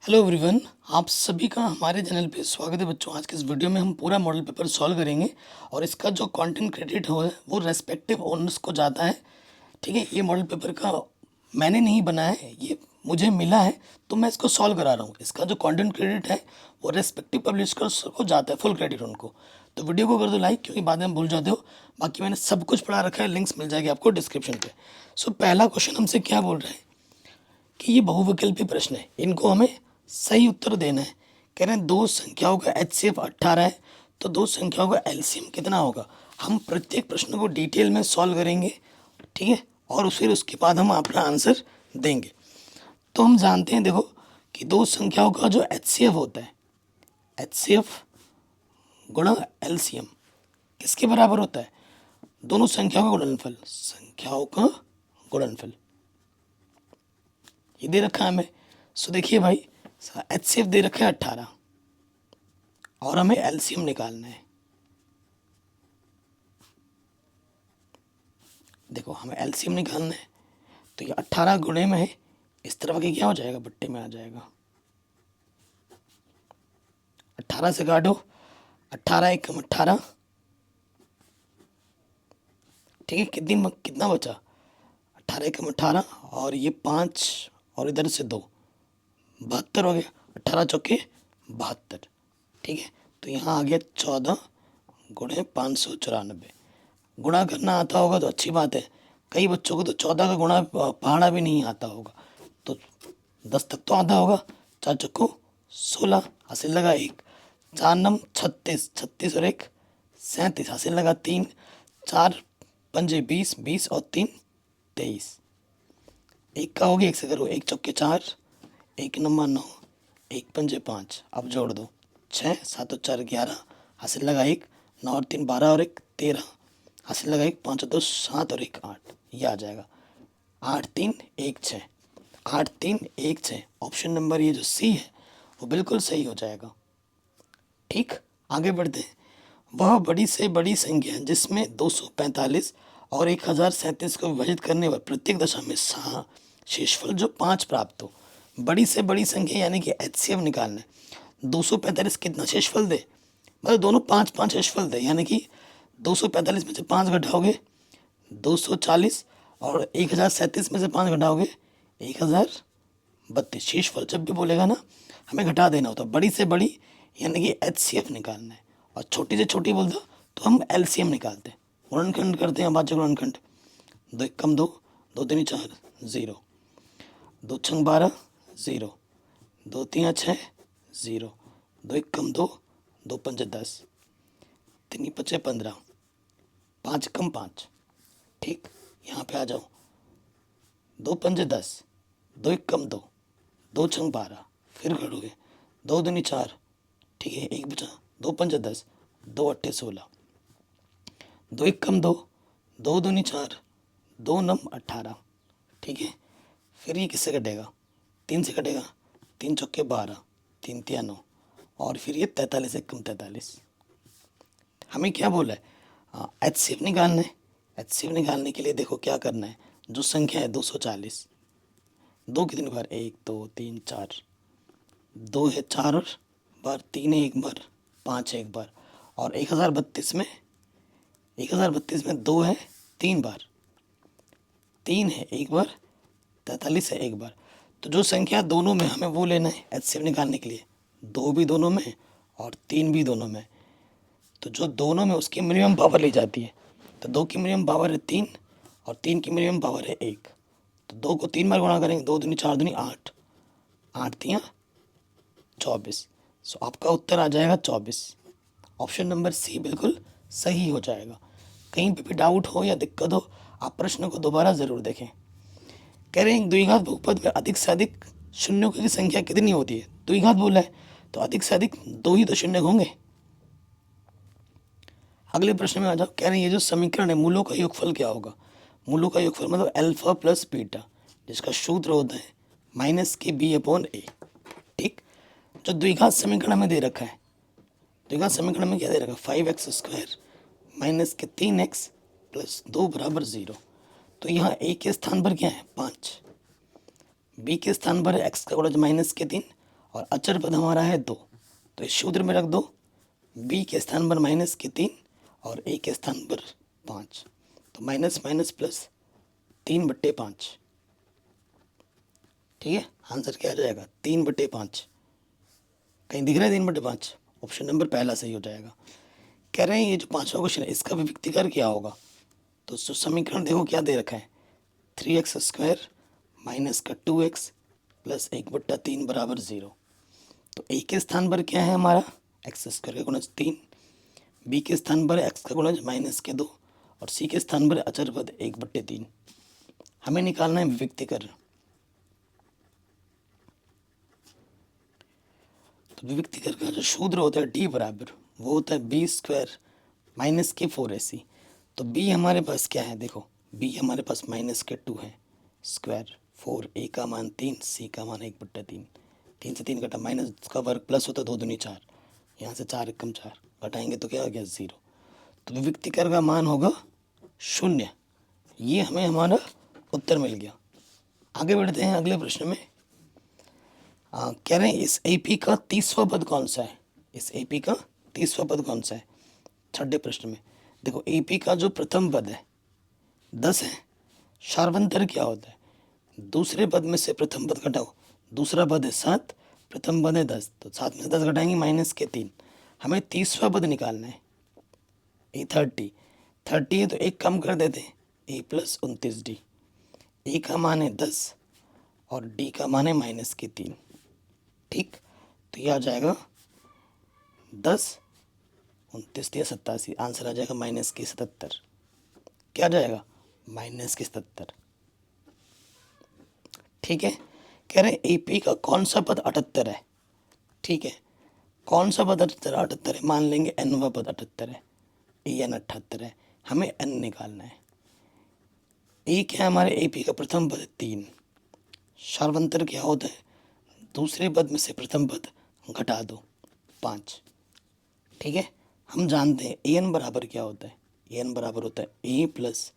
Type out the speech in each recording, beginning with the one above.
Hello everyone, आप सभी का हमारे चैनल पे स्वागत है बच्चों। आज के इस वीडियो में हम पूरा मॉडल पेपर सॉल्व करेंगे और इसका जो कंटेंट क्रेडिट हो वो रेस्पेक्टिव ओनर्स को जाता है। ठीक है, ये मॉडल पेपर का मैंने नहीं बनाया है, ये मुझे मिला है तो मैं इसको सॉल्व करा रहा हूँ। इसका जो कंटेंट क्रेडिट है वो रेस्पेक्टिव पब्लिशर्स को जाता है, फुल क्रेडिट उनको। तो वीडियो को कर दो लाइक, क्योंकि बाद में भूल जाते हो। बाकी मैंने सब कुछ पढ़ा रखा है, लिंक्स मिल जाएगी आपको डिस्क्रिप्शन पे। सो पहला क्वेश्चन हमसे क्या बोल रहा है कि ये बहुविकल्पी प्रश्न है, इनको हमें सही उत्तर देना है। कह रहे हैं दो संख्याओं का HCF 18 है, तो दो संख्याओं का LCM कितना होगा। हम प्रत्येक प्रश्न को डिटेल में सॉल्व करेंगे, ठीक है, और फिर उसके बाद हम अपना आंसर देंगे। तो हम जानते हैं, देखो, कि दो संख्याओं का जो HCF होता है, HCF गुणा LCM किसके बराबर होता है। दोनों संख्याओं का गुणनफल, संख्याओं का गुणनफल, ये दे रखा है हमें। सो देखिए भाई, HCF दे रखा है 18 और हमें LCM निकालना है। देखो, हमें LCM निकालना है, तो ये 18 गुणे में है, इस तरफ के क्या हो जाएगा, बट्टे में आ जाएगा। 18 से काटो, 18 एकम 18, ठीक है। कितना बचा, 18 एकम 18, और ये 5 और इधर से 2, 72 हो गया। 18 चौके 72, ठीक है। तो यहाँ आ गया 14 गुणे 594। गुणा करना आता होगा तो अच्छी बात है, कई बच्चों को तो 14 का गुणा पहाड़ा भी नहीं आता होगा, तो 10 तक तो आता होगा। 4 चक्को 16, हासिल लगा 1, 4 नम 36, 36 और 1 37, हासिल लगा 3, 4 पंजे 20, 20 और 3 23। एक का हो गया, एक से करो, 1 चौके 4, 1 नंबर 9, 1 पंजे 5, अब जोड़ दो 6, 7 और 4 11, हासिल लगा 1, 9 और 3 12 और 1 13, हासिल लगा 1, 5 और 2 7 और 1 8, ये आ जाएगा 8 3 1 6, 8 3 1 6। ऑप्शन नंबर ये जो सी है वो बिल्कुल सही हो जाएगा। ठीक, आगे बढ़ते हैं। वह बड़ी से बड़ी संख्या जिसमें 245 और 1037 को विभाजित करने पर प्रत्येक दशा में शेषफल जो 5 प्राप्त हो। बड़ी से बड़ी संख्या यानी कि HCF निकालना है। 245 कितना शेषफल दे, मतलब दोनों 5 5 शेषफल दे, यानी कि 245 में से 5 घटाओगे 240, और 1037 में से 5 घटाओगे 1032। शेषफल जब भी बोलेगा ना, हमें घटा देना होता है। बड़ी से बड़ी यानी कि HCF निकालना है, और छोटी से छोटी बोलता तो हम LCM निकालते हैं, गुणनखंड करते हैं, भाज्य गुणनखंड। 2 एकम 2, 2 तीन 4 0, 2 छंग 12 0, 2 तीन 6 0, 2 एकम 2, 2 पंच 10, 3 पचे 15, 5 कम 5। ठीक, यहाँ पे आ जाओ, 2 पंजे 10, 2 एकम 2, 2 छंग 12, फिर करोगे 2 दूनी 4, ठीक है, एक बचा, 2 पंजे 10, 2 अट्ठे 16, 2 एकम 2, 2 दूनी 4, 2 नम 18, ठीक है। फिर ये किससे कटेगा, 3 से कटेगा, 3 चौके 12, 3 तिया 9, और फिर ये 43 एकम 43। हमें क्या बोला है, HCF निकालना है। HCF निकालने के लिए देखो क्या करना है, जो संख्या है 240, 2 कितनी बार, 1 2 3 4, 2 है 4 बार, 3 है 1 बार, 5 है 1 बार, और 1032 में 2 है 3 बार, 3 है 1 बार, 43 है 1 बार। तो जो संख्या दोनों में हमें वो लेना है HCF निकालने के लिए, 2 भी दोनों में और 3 भी दोनों में। तो जो दोनों में उसकी मिनिमम पावर ली जाती है, तो 2 की मिनिमम पावर है 3 और 3 की मिनिमम पावर है 1। तो 2 को 3 बार गुणा करेंगे, 2 दूनी 4 दूनी 8, 8 तियाँ 24। सो आपका उत्तर आ जाएगा 24। ऑप्शन नंबर सी बिल्कुल सही हो जाएगा। कहीं पे भी डाउट हो या दिक्कत हो, आप प्रश्न को दोबारा ज़रूर देखें। कह रहे हैं द्विघात बहुपद में अधिक से अधिक शून्यों की संख्या कितनी होती है। द्विघात बोला है तो अधिक से अधिक 2 ही तो शून्य होंगे। अगले प्रश्न में आ जाओ। कह रहे हैं ये जो समीकरण है, मूलों का योगफल क्या होगा। मूलों का योगफल मतलब अल्फा प्लस बीटा, जिसका सूत्र होता है -b/a। ठीक, जो द्विघात समीकरण में दे रखा है, द्विघात समीकरण में क्या दे रखा है, 5x² -3x + 2 = 0। तो यहाँ a के स्थान पर क्या है 5, b के स्थान पर है x का गुणज -3 और अचर पद हमारा है 2, तो इस सूत्र में रख दो b के स्थान पर -3 और a के स्थान पर 5, तो माइनस माइनस प्लस 3/5। ठीक है, आंसर क्या आ जाएगा 3/5। कहीं दिख रहा है 3/5? ऑप्शन नंबर पहला सही हो जाएगा। कह रहे हैं ये जो पांचवा क्वेश्चन है इसका विभक्तिकर क्या होगा, तो समीकरण देखो क्या दे रखा है, 3x² माइनस का 2x प्लस 1/3 बराबर 0। तो a के स्थान पर क्या है हमारा x² का गुणज 3, b के स्थान पर x का गुणज -2 और c के स्थान पर अचर पद 1/3। हमें निकालना है विभक्तिकर। तो विभक्तिकर का जो सूत्र होता है d बराबर वो होता है b² माइनस के 4ac। तो b हमारे पास क्या है, देखो b हमारे पास -2 है, स्क्वायर 4, a का मान 3, c का मान 1/3। 3 से 3 घटा, माइनस का वर्ग प्लस होता है 2 दूनी 4, यहाँ से 4 एकम 4 घटाएंगे तो क्या हो गया 0। तो विभक्तिकर का मान होगा 0। ये हमें हमारा उत्तर मिल गया। आगे बढ़ते हैं अगले प्रश्न में। कह रहे हैं इस AP का 30वां पद कौन सा है, इस AP का 30वां पद कौन सा है। छठे प्रश्न में देखो AP का जो प्रथम पद है 10 है, शार्वंतर क्या होता है, दूसरे पद में से प्रथम पद घटाओ, दूसरा पद है 7, प्रथम पद है 10, तो 7 में से 10 घटाएंगे -3। हमें 30वां पद निकालना है, ए 30 है तो एक कम कर देते हैं, a + 29d। a का मान है 10 और d का मान है -3। ठीक, तो ये आ जाएगा 10 29 या 87, आंसर आ जाएगा -77। क्या आ जाएगा -77। ठीक है, कह रहे हैं AP का कौन सा पद 78 है। ठीक है, कौन सा पद 78 है, मान लेंगे nवा पद 78 है, an 78 है, हमें n निकालना है। a क्या है हमारे AP का प्रथम पद 3, शार्वंतर क्या होता है, दूसरे पद में से प्रथम पद घटा दो 5। ठीक है, हम जानते हैं an बराबर क्या होता है, an बराबर होता है a +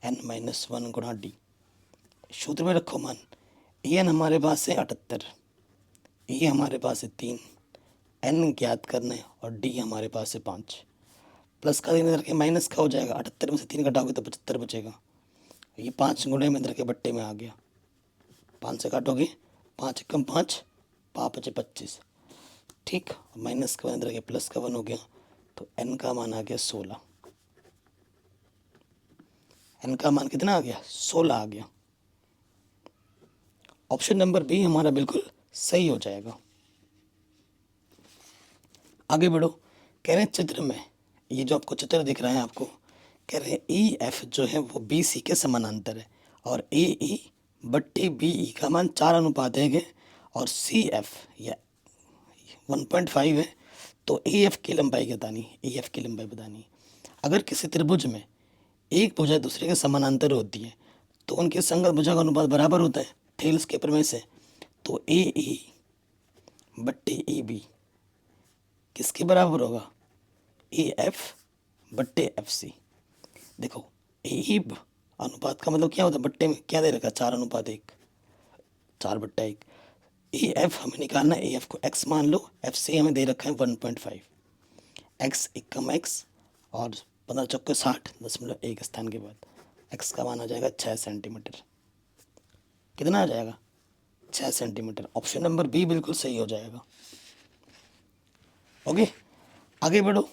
n-1 गुणा d। सूत्र में रखो मान, an हमारे पास है 78, a हमारे पास है 3, n ज्ञात करना है और d हमारे पास है 5। प्लस का इधर के माइनस का हो जाएगा, 78 में से 3 घटाओगे तो 75 बचेगा। ये 5 गुणे में इधर के बट्टे में आ गया, 5 से काटोगे 5 एकम 5, 5 बचे 25। ठीक, माइनस का 1 इधर के प्लस का 1 हो गया, तो n का मान आ गया 16। n का मान कितना आ गया 16 आ गया। ऑप्शन नंबर बी हमारा बिल्कुल सही हो जाएगा। आगे बढ़ो, कह रहे हैं चित्र में ये जो आपको चित्र दिख रहा है आपको, कह रहे हैं EF जो है वो BC के समानांतर है और AE/BE का मान 4:1 है और CF या 1.5 है, तो AF की लंबाई बतानी है, AF की लंबाई बतानी है। अगर किसी त्रिभुज में एक भुजा दूसरे के समानांतर होती है तो उनके संगत भुजा का अनुपात बराबर होता है थेल्स के प्रमेय से। तो AE/AB किसके बराबर होगा, AF/FC। देखो AE अनुपात का मतलब क्या होता है, बट्टे में क्या दे रखा है 4:1, 4/1। AF हमें निकालना है, AF को x मान लो, FC हमें दे रखा है 1.5, x एकम x और 15 चौके 60, 0.1 स्थान के बाद x का मान आ जाएगा 6 सेंटीमीटर। कितना आ जाएगा 6 सेंटीमीटर। ऑप्शन नंबर बी बिल्कुल सही हो जाएगा। ओके, आगे बढ़ो,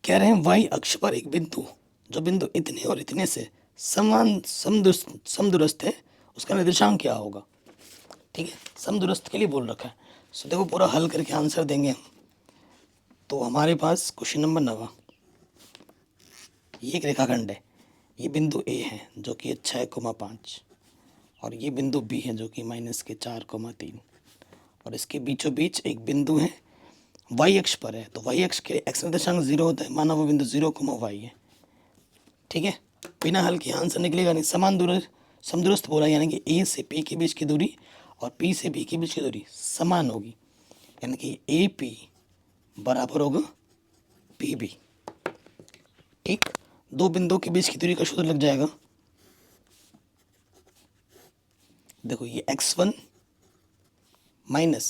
कह रहे हैं y अक्ष पर एक बिंदु, जो बिंदु इतने और इतने से समान समदूरस्थ है उसका निर्देशांक क्या होगा। ठीक है, समदूरस्थ के लिए बोल रखा है। सो देखो पूरा हल करके आंसर देंगे हम। तो हमारे पास क्वेश्चन नंबर 9, ये एक रेखाखंड है, ये बिंदु A है जो कि 6,5 और ये बिंदु B है जो कि -4,3 और इसके बीचों बीच एक बिंदु है y अक्ष पर है। तो y अक्ष के x निर्देशांक 0 होता है, माना वो बिंदु 0,y है। ठीक है, बिना हल के आंसर निकलेगा नहीं। समदूरस्थ बोला यानी कि A से P के बीच की दूरी और P से B के बीच की दूरी समान होगी, यानी कि AP बराबर होगा PB। ठीक, दो बिंदुओं के बीच की दूरी का सूत्र लग जाएगा। देखो ये x1 माइनस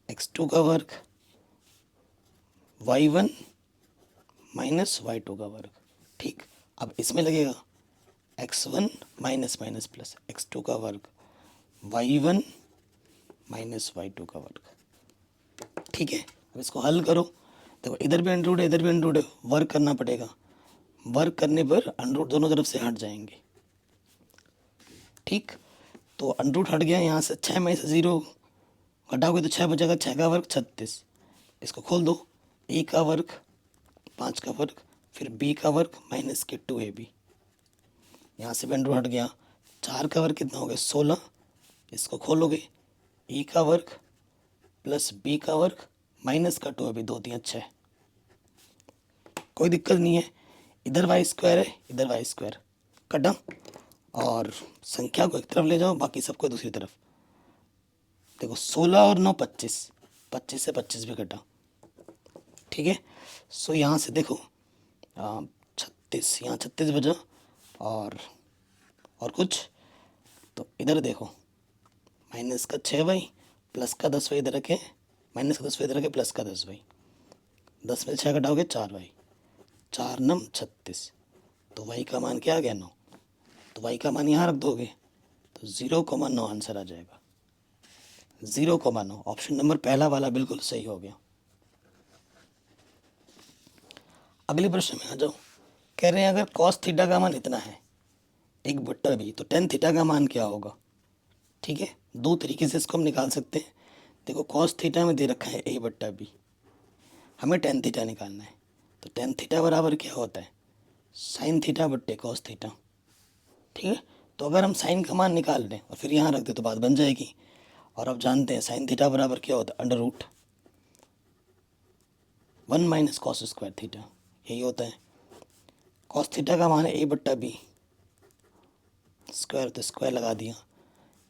x2 का वर्ग y1 माइनस y2 का वर्ग। ठीक, अब इसमें लगेगा x1 minus minus plus x2 का वर्ग y1 माइनस y2 का वर्ग। ठीक है, अब इसको हल करो। देखो इधर भी अंडर रूट है, इधर भी अंडर रूट है, वर्क करना पड़ेगा। वर्क करने पर अंडर रूट दोनों तरफ से हट जाएंगे। ठीक, तो अंडर रूट हट गया, यहाँ से 6 में से 0 घटाओगे तो 6 बचेगा, 6 का वर्ग 36। इसको खोल दो, ए का वर्ग 5 का वर्ग फिर बी का वर्ग माइनस के 2ab। यहाँ से भी अंडर रूट हट गया, 4 का वर्ग कितना हो गया 16। इसको खोलोगे, ए का वर्ग प्लस बी का वर्ग माइनस का 2ab, 2 3 6। कोई दिक्कत नहीं है, इधर वाई स्क्वायर है इधर वाई स्क्वायर कटा, और संख्या को एक तरफ ले जाओ बाकी सबको दूसरी तरफ। देखो 16 और 9 25, 25 से 25 भी कटा। ठीक है, सो यहाँ से देखो 36, यहाँ 36 बचा, और कुछ तो इधर देखो माइनस का 6y प्लस का 10y इधर रखे, माइनस का 10y इधर रखे प्लस का 10y, 10 में 6 घटाओगे 4y, 4 9 36। तो y का मान क्या आ गया 9, तो y का मान यहाँ रख दोगे तो 0,9 आंसर आ जाएगा। 0,9 ऑप्शन नंबर पहला वाला बिल्कुल सही हो गया। अगले प्रश्न में आ जाओ। कह रहे हैं अगर कॉस थीटा का मान इतना है 1/b तो टेन थीटा का मान क्या होगा। ठीक है, दो तरीके से इसको हम निकाल सकते हैं। देखो कॉस थीटा में दे रखा है a/b, हमें टेन थीटा निकालना है, तो टेन थीटा बराबर क्या होता है साइन थीटा बट्टे कॉस थीटा। ठीक है, तो अगर हम साइन का मान निकाल लें और फिर यहाँ रख दें तो बात बन जाएगी। और अब जानते हैं साइन थीटा बराबर क्या होता है under root 1 minus cos square theta, यही होता है। कॉस थीटा का मान है a/b स्क्वायर, तो स्क्वायर लगा दिया,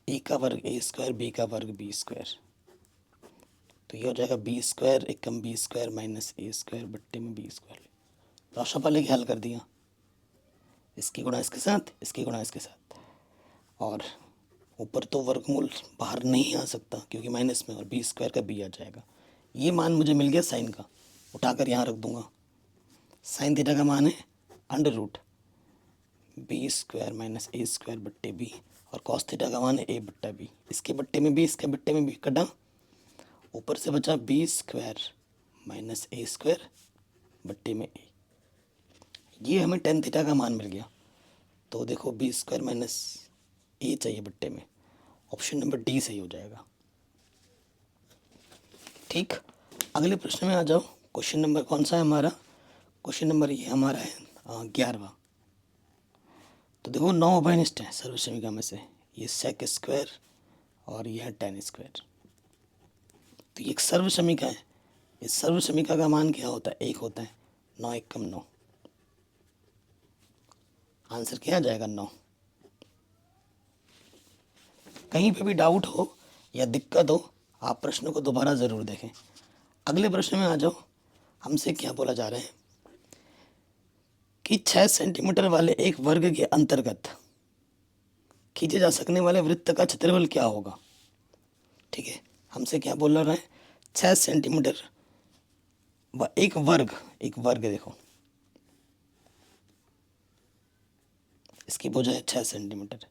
ए का वर्ग a स्क्वायर बी का वर्ग b स्क्वायर, तो ये हो जाएगा b square Ekam b square minus a square बट्टे में b स्क्वायर। राशिफल लेके हल कर दिया, इसकी गुणा इसके साथ इसकी गुणा इसके साथ, और ऊपर तो वर्गमूल बाहर नहीं आ सकता क्योंकि माइनस में, और बी स्क्वायर का बी आ जाएगा। ये मान मुझे मिल गया साइन का, उठाकर यहाँ रख दूंगा। साइन थीटा का मान है under root B square minus A square बट्टे बी, और कॉस थीटा का मान है a/b, इसके बट्टे में बी इसके बट्टे में बी कटा, ऊपर से बचा B square minus A square बट्टे में ए। ये हमें टेन थीटा का मान मिल गया। तो देखो बी स्क्वायर माइनस ए चाहिए बट्टे में, ऑप्शन नंबर डी सही हो जाएगा। ठीक, अगले प्रश्न में आ जाओ। क्वेश्चन नंबर कौन सा है हमारा, क्वेश्चन नंबर ये हमारा है 11वां। तो देखो 9 अभिनिष्ट है सर्वसमीका में से, ये सेक स्क्वायर और यह टेन स्क्वायर। तो ये एक सर्वसमीका है, इस सर्वसमीका का मान क्या होता है 1 होता है, 9 एकम 9, आंसर क्या आ जाएगा 9। कहीं पे भी डाउट हो या दिक्कत हो आप प्रश्न को दोबारा ज़रूर देखें। अगले प्रश्न में आ जाओ। हमसे क्या बोला जा रहा है कि 6 सेंटीमीटर वाले एक वर्ग के अंतर्गत खींचे जा सकने वाले वृत्त का क्षेत्रफल क्या होगा। ठीक है, हमसे क्या बोल रहा है 6 सेंटीमीटर व एक वर्ग देखो इसकी भुजा है 6 सेंटीमीटर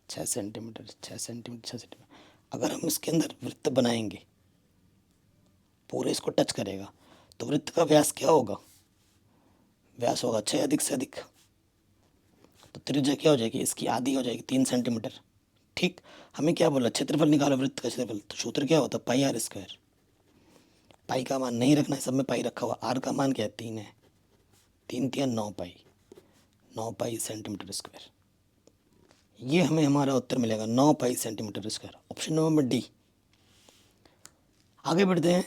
6 सेंटीमीटर 6 सेंटीमीटर 6 सेंटीमीटर। अगर हम इसके अंदर वृत्त बनाएंगे पूरे इसको टच करेगा तो वृत्त का व्यास क्या होगा, व्यास होगा 6 अधिक से अधिक, तो त्रिज्या क्या हो जाएगी इसकी आधी हो जाएगी 3 सेंटीमीटर। ठीक, हमें क्या बोला क्षेत्रफल निकालो वृत्त का क्षेत्रफल, तो सूत्र क्या होता है पाई आर स्क्वायर। पाई का मान नहीं रखना है, सब में पाई रखा हुआ, आर का मान क्या है 3 है, 3 3 9 पाई, 9 पाई सेंटीमीटर स्क्वायर। ये हमें हमारा उत्तर मिलेगा 9 पाई centimetre square, option number D. आगे बढ़ते हैं।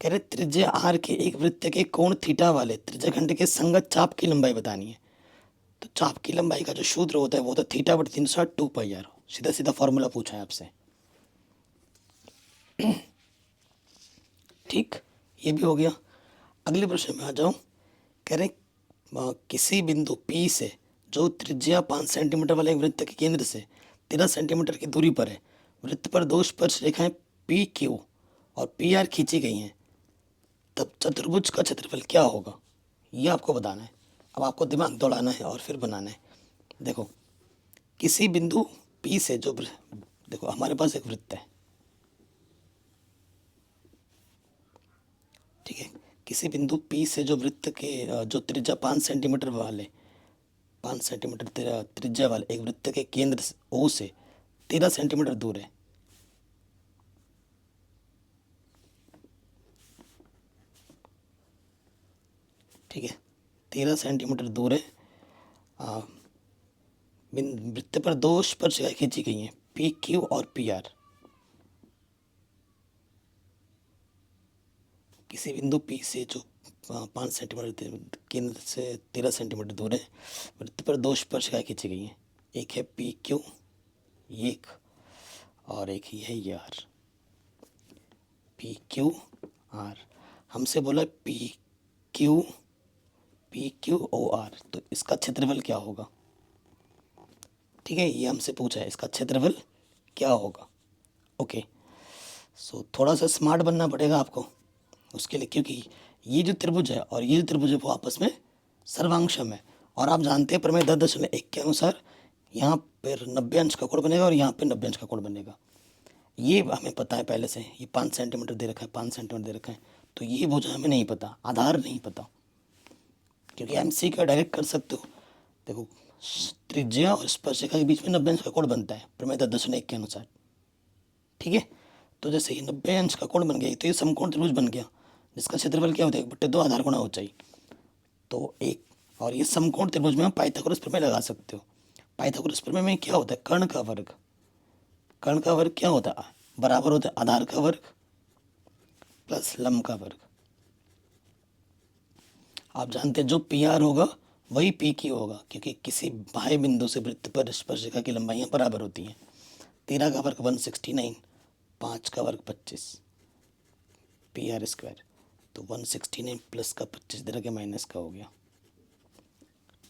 कह रहे त्रिज्या आर के एक वृत्त के कोण थीटा वाले त्रिज्याखंड के संगत चाप की लंबाई बतानी है। तो चाप की लंबाई का जो सूत्र होता है वो तो थीटा बटे 360 2 पाई आर, सीधा सीधा फॉर्मूला पूछा है आपसे। ठीक, ये भी हो गया। अगले प्रश्न में आ जाओ। कह रहे किसी बिंदु P से जो त्रिज्या 5 सेंटीमीटर वाले एक वृत्त के केंद्र से 13 सेंटीमीटर की दूरी पर है, वृत्त पर दो स्पर्श रेखाएं पी क्यू और पी आर खींची गई हैं, तब चतुर्भुज का क्षेत्रफल क्या होगा, ये आपको बताना है। अब आपको दिमाग दौड़ाना है और फिर बनाना है। देखो, किसी बिंदु पी से जो देखो हमारे पास एक वृत्त है, ठीक है। किसी बिंदु पी से जो वृत्त के जो त्रिज्या 5 सेंटीमीटर वाले 5 सेंटीमीटर त्रिज्या वाले एक वृत्त के केंद्र ओ से 13 सेंटीमीटर दूर है, ठीक है। 13 सेंटीमीटर दूर है। आ, वृत्त पर दो स्पर्शिकाएं खींची गई हैं, पी क्यू और पी आर। किसी बिंदु पी से जो 5 सेंटीमीटर केंद्र से 13 सेंटीमीटर दूर है, वृत्त पर दो स्पर्शिकाएं खींची गई हैं, एक है पी क्यू एक, और एक ही है ये आर। पी क्यू आर, हमसे बोला पी क्यू ओ आर, तो इसका क्षेत्रफल क्या होगा, ठीक है। ये हमसे पूछा है इसका क्षेत्रफल क्या होगा। ओके, सो थोड़ा सा स्मार्ट बनना पड़ेगा आपको उसके लिए, क्योंकि ये जो त्रिभुज है और ये जो त्रिभुज है वो आपस में सर्वांगसम है। और आप जानते हैं प्रमेय 10.1 के अनुसार यहाँ पर 90 अंश का कोण बनेगा और यहाँ पे 90 अंश का कोण बनेगा। ये हमें पता है पहले से, ये 5 सेंटीमीटर दे रखा है, 5 सेंटीमीटर दे रखा है, तो ये भुजा हमें नहीं पता, आधार नहीं पता, क्योंकि एमसी का डायरेक्ट कर सकते हो। देखो, त्रिज्या और स्पर्शिका के बीच में 90 अंश का कोण बनता है प्रमेय 10.1 के अनुसार, ठीक है। तो जैसे ये 90 अंश का कोण बन गया, तो ये समकोण त्रिभुज बन गया, जिसका क्षेत्रफल क्या होता है 1/2 आधार गुणा ऊंचाई, तो एक। और ये समकोण त्रिभुज में आप पाइथागोरस प्रमेय लगा सकते हो। पाइथागोरस प्रमेय में क्या होता है, कर्ण का वर्ग, कर्ण का वर्ग क्या होता है, बराबर होता है आधार का वर्ग प्लस लंब का वर्ग। आप जानते हैं जो पी आर होगा वही पी क्यू होगा, क्योंकि किसी बाह्य बिंदु से वृत्त पर स्पर्शिका की लंबाइयाँ बराबर होती हैं। 13 का वर्ग 169, 5 का वर्ग 25, पी आर स्क्वायर, तो 169 प्लस का 25 इधर के माइनस का हो गया,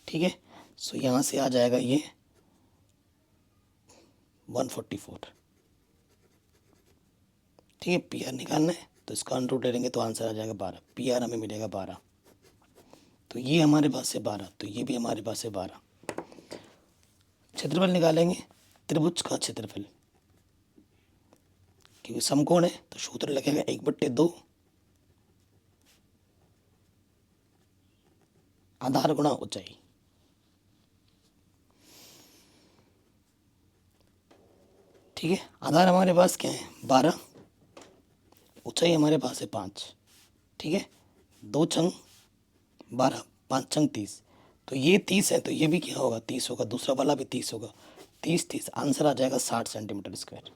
ठीक है। सो यहाँ से आ जाएगा ये 144, ठीक है। पी आर निकालना है तो इसका अंडर रूट ले लेंगे तो आंसर आ जाएगा 12, पी आर हमें मिलेगा 12, तो ये हमारे पास है 12, तो ये भी हमारे पास है 12। क्षेत्रफल निकालेंगे, त्रिभुज का क्षेत्रफल, क्योंकि समकोण है तो सूत्र लगेगा 1/2 आधार गुणा ऊंचाई, ठीक है। आधार हमारे पास क्या है 12, ऊंचाई हमारे पास है 5, ठीक है। 2 छंग 12, 5 छंग 30, तो ये 30 है तो ये भी क्या होगा 30 होगा, दूसरा वाला भी 30 होगा, 30 आंसर आ जाएगा 60 सेंटीमीटर स्क्वायर।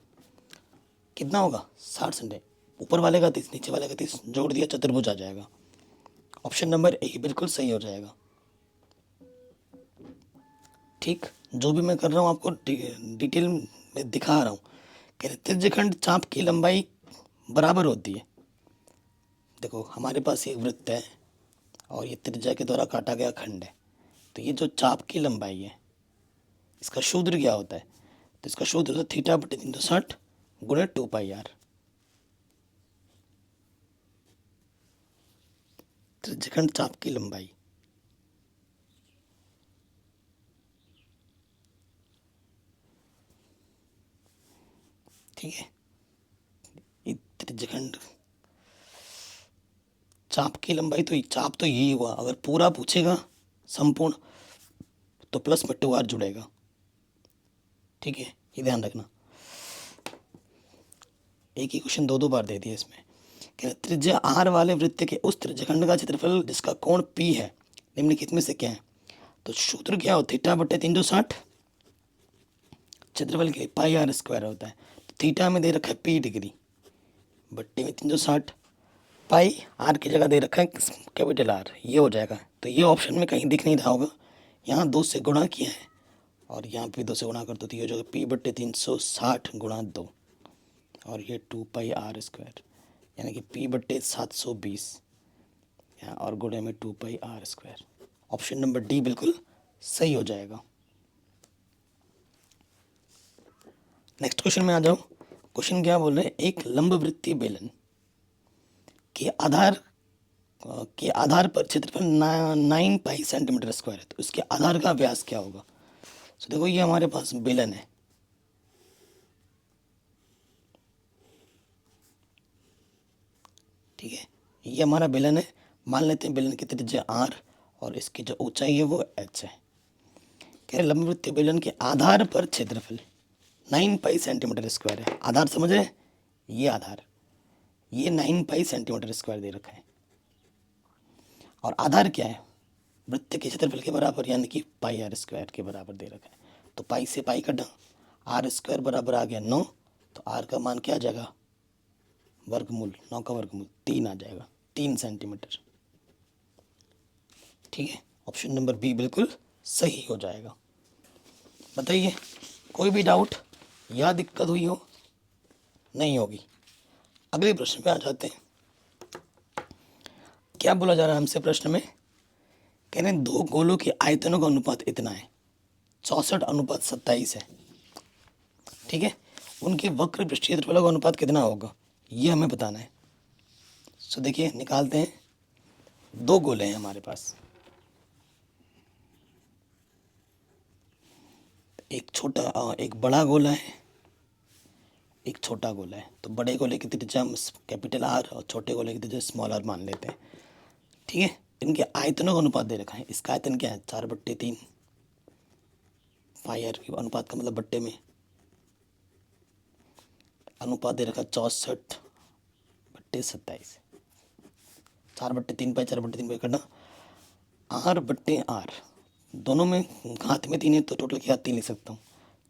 कितना होगा 60 सेंटीमीटर, ऊपर वाले का 30 नीचे वाले का 30 जोड़ दिया, चतुर्भुज आ जाएगा। ऑप्शन नंबर ए बिल्कुल सही हो जाएगा, ठीक। जो भी मैं कर रहा हूँ आपको डिटेल में दिखा रहा हूँ। कह रहे त्रिज्यखंड चाप की लंबाई बराबर होती है। देखो हमारे पास एक वृत्त है और ये त्रिज्या के द्वारा काटा गया खंड है, तो ये जो चाप की लंबाई है इसका शूद्र क्या होता है, तो इसका शूद्र होता है θ/360 गुणे 2πr। त्रिज्यखंड चाप की लंबाई, ठीक है। ये त्रिज्यखंड चाप की लंबाई, तो चाप तो यही हुआ, अगर पूरा पूछेगा संपूर्ण तो प्लस में 2r जुड़ेगा, ठीक है। ये ध्यान रखना, एक ही क्वेश्चन दो बार दे दिया इसमें। क्या त्रिज्या आर वाले वृत्त के उस त्रिज्यखंड का क्षेत्रफल जिसका कोण पी है निम्नलिखित में से क्या है, तो सूत्र क्या हो θ/360, क्षेत्रफल के लिए पाई आर स्क्वायर होता है, तो थीटा में दे रखा है पी डिग्री, बट्टे में 360, पाई आर की जगह दे रखा है कैपिटल आर, ये हो जाएगा। तो ये ऑप्शन में कहीं दिख नहीं रहा होगा, यहाँ 2 से गुणा किया है और यहाँ पे 2 से गुणा कर दो, तो ये हो जाएगा p/360 गुणा 2, और ये 2πr स्क्वायर, यानी कि p/720 यहाँ और गुणे में 2πr square. Option number D बिल्कुल सही हो जाएगा। नेक्स्ट क्वेश्चन में आ जाओ। क्वेश्चन क्या बोल रहे हैं, एक लंबवृत्तीय बेलन के आधार पर क्षेत्रफल 9 पाई सेंटीमीटर स्क्वायर है, तो इसके आधार का व्यास क्या होगा। तो देखो ये हमारे पास बेलन है, ठीक है, ये हमारा बेलन है। मान लेते हैं बेलन की त्रिज्या r और इसकी जो ऊंचाई है वो h है। कह रहे लंबवृत्तीय बेलन के आधार पर क्षेत्रफल 9 पाई सेंटीमीटर स्क्वायर है। आधार समझ रहे हैं, ये आधार, ये 9 पाई सेंटीमीटर स्क्वायर दे रखा है। और आधार क्या है, वृत्त के क्षेत्रफल के बराबर, यानी कि पाई आर स्क्वायर के बराबर दे रखा है। तो पाई से पाई कटा, आर स्क्वायर बराबर आ गया 9, तो आर का मान क्या आ जाएगा, वर्गमूल, 9 का वर्गमूल 3 आ जाएगा, 3 सेंटीमीटर। ठीक है, ऑप्शन नंबर बी बिल्कुल सही हो जाएगा। बताइए कोई भी डाउट या दिक्कत हुई हो, नहीं होगी। अगले प्रश्न पे आ जाते हैं। क्या बोला जा रहा है हमसे प्रश्न में, कह रहे हैं दो गोलों के आयतनों का अनुपात इतना है, 64:27 है। ठीक है, उनके वक्र पृष्ठीय क्षेत्रफलों का अनुपात कितना होगा, ये हमें बताना है। सो देखिए निकालते हैं। दो गोले हैं हमारे पास, एक बड़ा गोला है, एक छोटा गोला है। तो बड़े गोले की त्रिज्या कैपिटल आर और छोटे गोले की त्रिज्या स्मॉल आर मान लेते हैं। ठीक है, इनके आयतनों का अनुपात दे रखा है। इसका आयतन क्या है, 4/3, पाई आर क्यूब, अनुपात का मतलब बट्टे में, अनुपात दे रखा 64/27। 4/3 पाई 4/3 पाई करना, r/r, दोनों में घात में 3 है तो टोटल की घात 3 लिख सकता हूँ।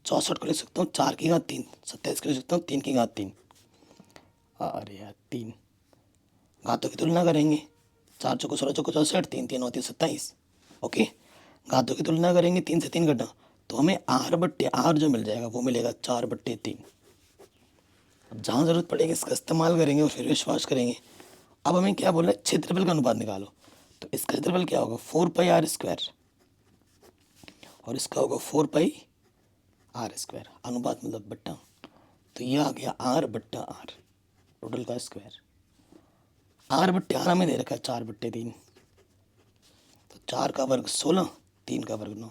64 को लिख सकता हूँ 4 की घात 3, 27 को लिख सकता हूँ 3 की घात 3। अरे यार 3 घातों की तुलना करेंगे, 4 चौको 16 चौको 64, 3 3 9 27। ओके, घातों की तुलना करेंगे, 3 से 3 घटा तो हमें r/r जो मिल जाएगा वो मिलेगा 4/3। अब जहाँ ज़रूरत पड़ेगी इसका इस्तेमाल करेंगे और फिर विश्वास करेंगे। अब हमें क्या बोला है, क्षेत्रफल का अनुपात निकालो। तो इसका क्षेत्रफल क्या होगा, 4 पाई r² और इसका होगा 4 पाई r², अनुपात मतलब बट्टा। तो ये आ गया r/r, टोटल का स्क्वायर। r/r हमें दे रखा है 4/3, तो 4 का वर्ग 16, 3 का वर्ग 9,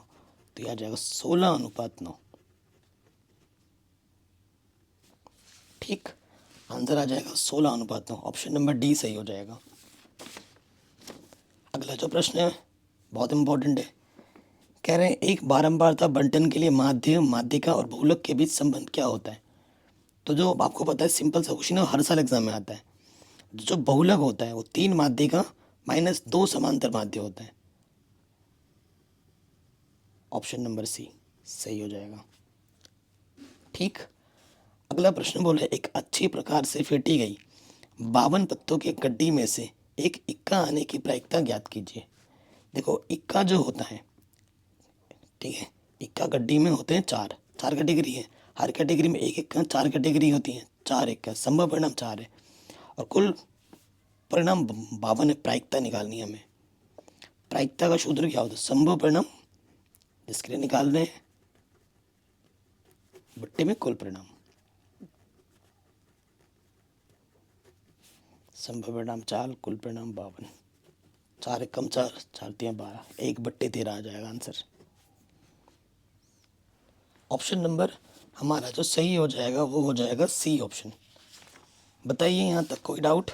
तो यह आ जाएगा 16:9। ठीक, आंसर आ जाएगा 16:9। ऑप्शन नंबर डी सही हो जाएगा। अगला जो प्रश्न है बहुत इंपॉर्टेंट है। कह रहे हैं एक बारंबारता बंटन के लिए माध्य, माध्यिका और बहुलक के बीच संबंध क्या होता है। तो जो आपको पता है सिंपल सा क्वेश्चन है, हर साल एग्जाम में आता है। जो बहुलक होता है वो 3 माध्यिका माइनस 2 समांतर माध्य होता है। ऑप्शन नंबर सी सही हो जाएगा। ठीक, अगला प्रश्न बोले एक अच्छी प्रकार से फेंटी गई 52 पत्तों के गड्डी में से एक इक्का आने की प्रायिकता ज्ञात कीजिए। देखो इक्का जो होता है, ठीक है, इक्का गड्डी में होते हैं चार चार कैटेगरी है। हर कैटेगरी में एक इक्का, 4 कैटेगरी होती हैं, 4 इक्का, संभव परिणाम 4 है और कुल परिणाम 52 है। प्रायिकता निकालनी है हमें। प्रायिकता का सूत्र क्या होता है, संभव परिणाम जिसके लिए निकाल रहे हैं बट्टे में कुल परिणाम, संभव परिणाम 4, कुल परिणाम 52। 4 कम 4, 4 3 12, 1/13 आ जाएगा आंसर। ऑप्शन नंबर हमारा जो सही हो जाएगा वो हो जाएगा सी ऑप्शन। बताइए यहाँ तक कोई डाउट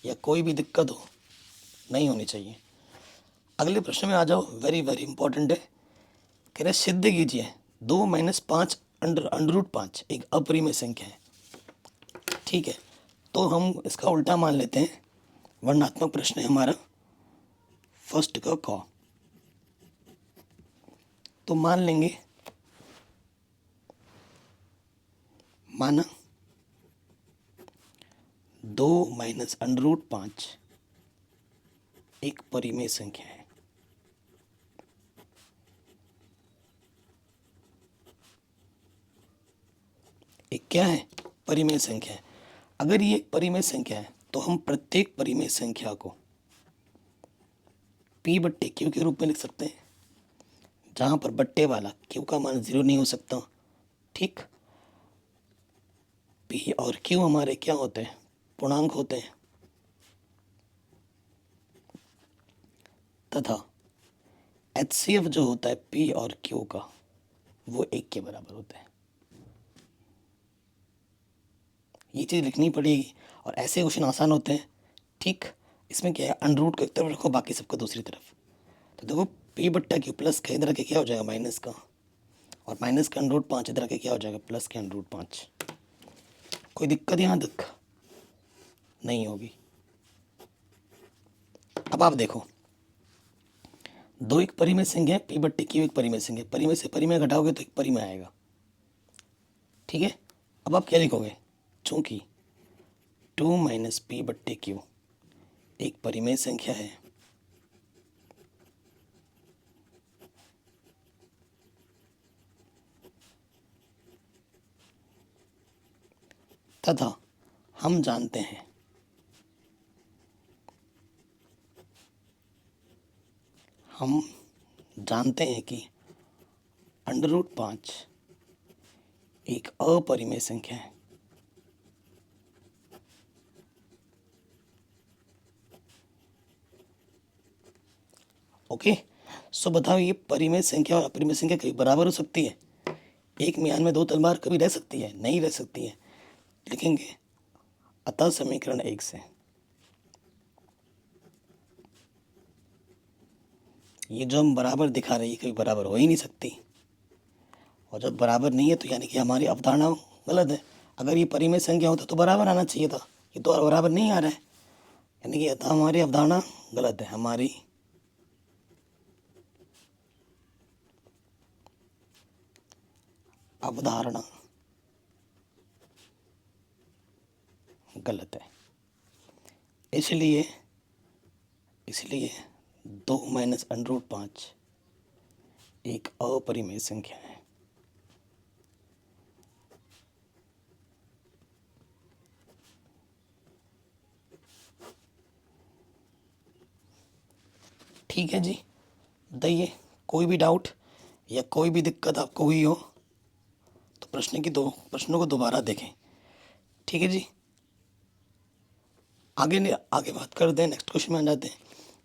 या कोई भी दिक्कत हो, नहीं होनी चाहिए। अगले प्रश्न में आ जाओ, वेरी वेरी इंपॉर्टेंट है। कह रहे सिद्ध कीजिए 2 - 5 √5 एक अपरिमेय संख्या है। ठीक है, तो हम इसका उल्टा मान लेते हैं। वर्णनात्मक प्रश्न है हमारा, फर्स्ट का क। तो मान लेंगे, माना 2 - √5 एक परिमेय संख्या है। एक क्या है, परिमेय संख्या है। अगर ये एक परिमेय संख्या है तो हम प्रत्येक परिमेय संख्या को p/q के रूप में लिख सकते हैं, जहां पर बट्टे वाला q का मान 0 नहीं हो सकता। ठीक, पी और क्यू हमारे क्या होते हैं, पूर्णांक होते हैं, तथा HCF जो होता है पी और क्यू का वो 1 के बराबर होता है। ये चीज़ लिखनी पड़ेगी और ऐसे क्वेश्चन आसान होते हैं। ठीक, इसमें क्या है, अंडर रूट को एक तरफ रखो, बाकी सबको दूसरी तरफ। तो देखो पी बट्टा क्यू प्लस का इधर के क्या हो जाएगा माइनस का, और माइनस का अंडर रूट 5 इधर के क्या हो जाएगा प्लस के अंडर रूट 5। कोई दिक्कत यहाँ तक नहीं होगी। अब आप देखो, दो एक परिमेय संख्या है, पी बट्टे क्यू एक परिमेय संख्या है, परिमेय से परिमेय घटाओगे तो एक परिमेय आएगा। ठीक है, अब आप क्या लिखोगे, चूंकि 2 माइनस पी बट्टे क्यू एक परिमेय संख्या है, तथा हम जानते हैं कि अंडर रूट 5 एक अपरिमेय संख्या है। ओके, सो बताओ ये परिमेय संख्या और अपरिमेय संख्या कभी बराबर हो सकती है? एक म्यान में दो तलवार कभी रह सकती है? नहीं रह सकती है। लिखेंगे अतः समीकरण 1 से ये जो हम बराबर दिखा रहे हैं कभी बराबर हो ही नहीं सकती, और जब बराबर नहीं है तो यानी कि हमारी अवधारणा गलत है। अगर ये परिमेय संख्या होता तो बराबर आना चाहिए था, ये तो बराबर नहीं आ रहा है, यानी कि हमारी अवधारणा गलत है, हमारी अवधारणा गलत है। इसलिए 2 माइनस अंडर रूट 5 एक अपरिमेय संख्या है। ठीक है जी, बताइए कोई भी डाउट या कोई भी दिक्कत आपको हुई हो तो प्रश्नों को दोबारा देखें। ठीक है जी, आगे बात करते हैं, नेक्स्ट क्वेश्चन में आ जाते हैं।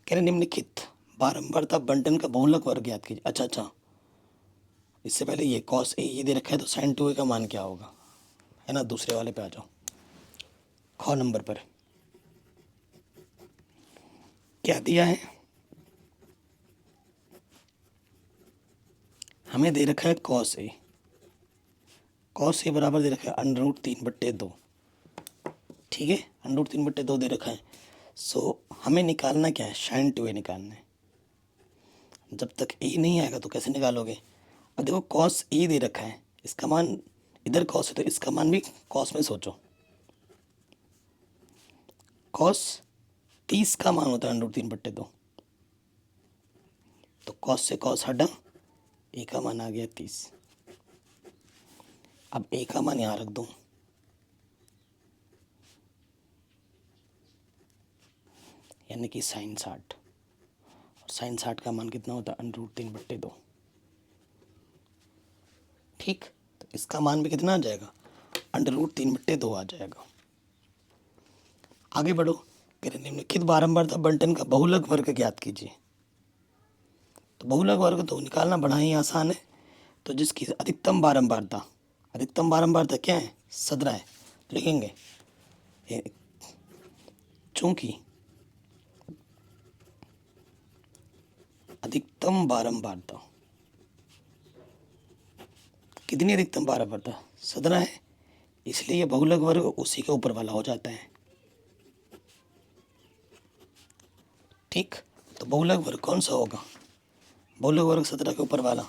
कह रहे निम्नलिखित बारंबारता बंटन का बहुलक वर्ग ज्ञात कीजिए। अच्छा, इससे पहले ये कॉस ए ये दे रखा है तो साइन 2a का मान क्या होगा, है ना। दूसरे वाले पे आ जाओ, ख नंबर पर क्या दिया है, हमें दे रखा है कॉस ए बराबर दे रखा है अंडर रूट 3/2। ठीक है, अंडर रूट 3/2 दे रखा है। सो हमें निकालना क्या है, साइन 2a निकालना है। जब तक ए नहीं आएगा तो कैसे निकालोगे। अब देखो कॉस ए दे रखा है, इसका मान इधर कॉस है तो इसका मान भी कॉस में सोचो। कॉस 30 का मान होता है अंडर रूट 3/2, तो कॉस से कॉस हटा, ए का मान आ गया 30। अब ए का मान यहाँ रख दो, यानी कि साइन 60, और साइन 60 का मान कितना होता है अंडर रूट 3/2। ठीक, तो इसका मान भी कितना आ जाएगा अंडर रूट 3/2 आ जाएगा। आगे बढ़ो, कह रहे निम्नलिखित बारंबारता बंटन का बहुलक वर्ग ज्ञात कीजिए। तो बहुलक वर्ग तो निकालना बड़ा ही आसान है। तो जिसकी अधिकतम बारंबारता क्या है, 17 है। तो लिखेंगे चूंकि अधिकतम बारंबारता, कितनी अधिकतम बारंबारता 17 है, इसलिए बहुलक वर्ग उसी के ऊपर वाला हो जाता है। ठीक, तो बहुलक वर्ग कौन सा होगा, बहुलक वर्ग 17 के ऊपर वाला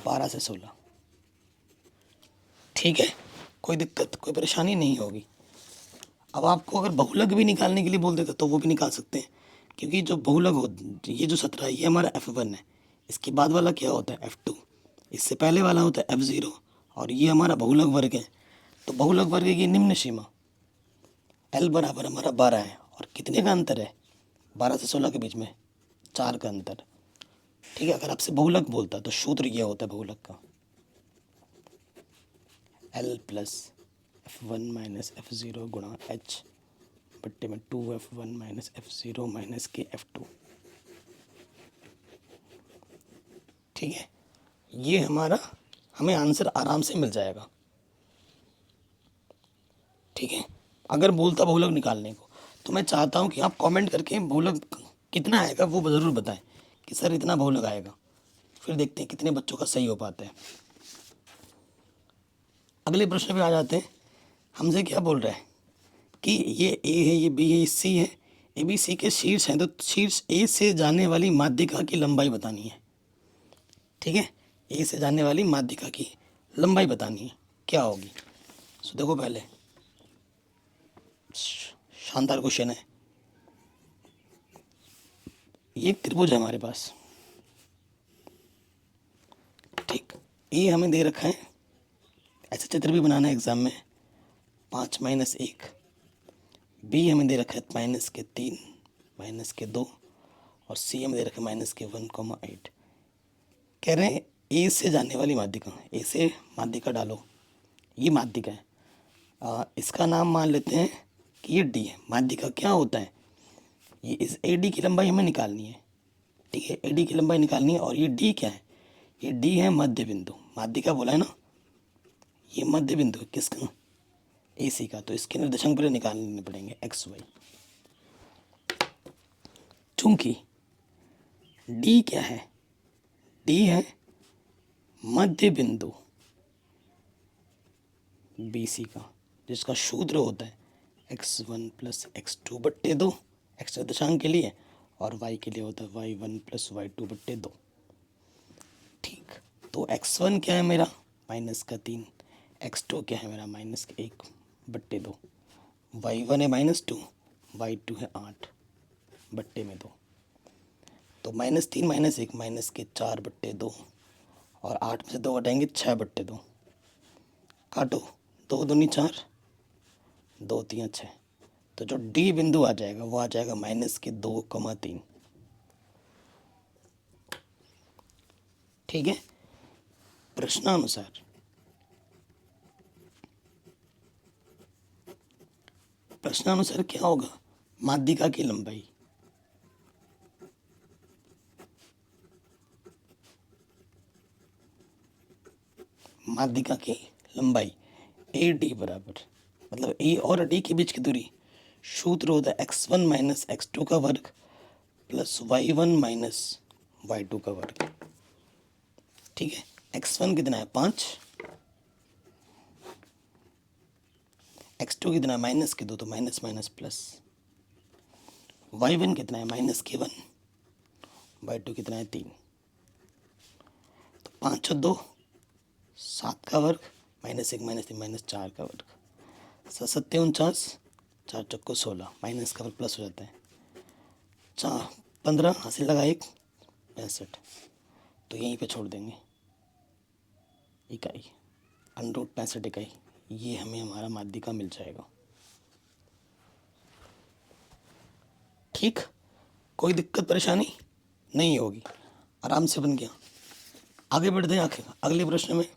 12 से 16। ठीक है, कोई दिक्कत कोई परेशानी नहीं होगी। अब आपको अगर बहुलक भी निकालने के लिए बोल देते तो वो भी निकाल सकते हैं, क्योंकि जो बहुलक हो, ये जो 17 है ये हमारा F1 है, इसके बाद वाला क्या होता है F2, इससे पहले वाला होता है F0, और ये हमारा बहुलक वर्ग है। तो बहुलक वर्ग की निम्न सीमा L बराबर हमारा 12 है, और कितने का अंतर है 12 से 16 के बीच में 4 का अंतर। ठीक है, अगर आपसे बहुलक बोलता तो सूत्र ये होता है बहुलक का L plus F1 minus F0 गुणा H बट्टे में 2F1 माइनस F0 माइनस के F2। ठीक है, ये हमारा हमें आंसर आराम से मिल जाएगा। ठीक है, अगर बोलता बहुलक निकालने को तो मैं चाहता हूँ कि आप कमेंट करके बहुलक कितना आएगा वो ज़रूर बताएं कि सर इतना बहुलक आएगा, फिर देखते हैं कितने बच्चों का सही हो पाता है। अगले प्रश्न पे आ जाते हैं। हमसे क्या बोल रहा है कि ये ए है, ये बी है, ये सी है, ए बी सी के शीर्ष हैं, तो शीर्ष ए से जाने वाली माध्यिका की लंबाई बतानी है। ठीक है, ए से जाने वाली माध्यिका की लंबाई बतानी है, क्या होगी। सो देखो पहले, शानदार क्वेश्चन है। ये त्रिभुज है हमारे पास। ठीक, ए हमें दे रखा है, ऐसा चित्र भी बनाना है एग्जाम में, 5 माइनस 1। बी हमें दे रखा है माइनस के 3 माइनस के 2 और सी हमें दे रखा है माइनस के 1,8। कह रहे हैं ए से जाने वाली माध्यिका, ए से माध्यिका डालो, ये माध्यिका है। इसका नाम मान लेते हैं कि ये डी है। माध्यिका क्या होता है, ये इस ए डी की लंबाई हमें निकालनी है। ठीक है, ए डी की लंबाई निकालनी है और ये डी क्या है, ये डी है मध्य बिंदु। माध्यिका बोला है ना, ये मध्य बिंदु किसका, ए सी का, तो इसके निर्देशांक पहले निकालने पड़ेंगे एक्स वाई। चूंकि डी क्या है, डी है मध्य बिंदु बी सी का, जिसका सूत्र होता है x1 प्लस x2 बट्टे 2, एक्स निर्देशांक के लिए, और y के लिए होता है y1 प्लस y2 बट्टे 2। ठीक, तो x1 क्या है मेरा माइनस का 3, x2 क्या है मेरा माइनस का 1 बट्टे 2, y1 है -2, y2 है 8 बट्टे में 2। तो -3 -1 माइनस के 4 बट्टे 2 और 8 में से 2 घटाएंगे 6 बट्टे 2। काटो, 2 दूनी 4, 2 3 6। तो जो डी बिंदु आ जाएगा वो आ जाएगा -2,3। ठीक है, प्रश्नानुसार क्या होगा, माध्यिका की लंबाई। माध्यिका की लंबाई ए डी बराबर, मतलब ए और डी के बीच की दूरी, सूत्र होता है x1 माइनस x2 का वर्ग प्लस y1 माइनस y2 का वर्ग। ठीक है, x1 कितना है 5, x2 कितना है माइनस के 2, तो माइनस माइनस प्लस, y1 कितना है माइनस के 1, y2 कितना है 3। तो 5 और 2 7 का वर्ग, -1 -3 -4 का वर्ग, 7 49, 4 चौको 16, माइनस का वर्ग प्लस हो जाता है, 15 हासिल लगा 1 65। तो यहीं पे छोड़ देंगे इकाई, √65 इकाई, ये हमें हमारा माध्यिका मिल जाएगा। ठीक, कोई दिक्कत परेशानी नहीं होगी, आराम से बन गया। आगे बढ़ते हैं अगले प्रश्न में।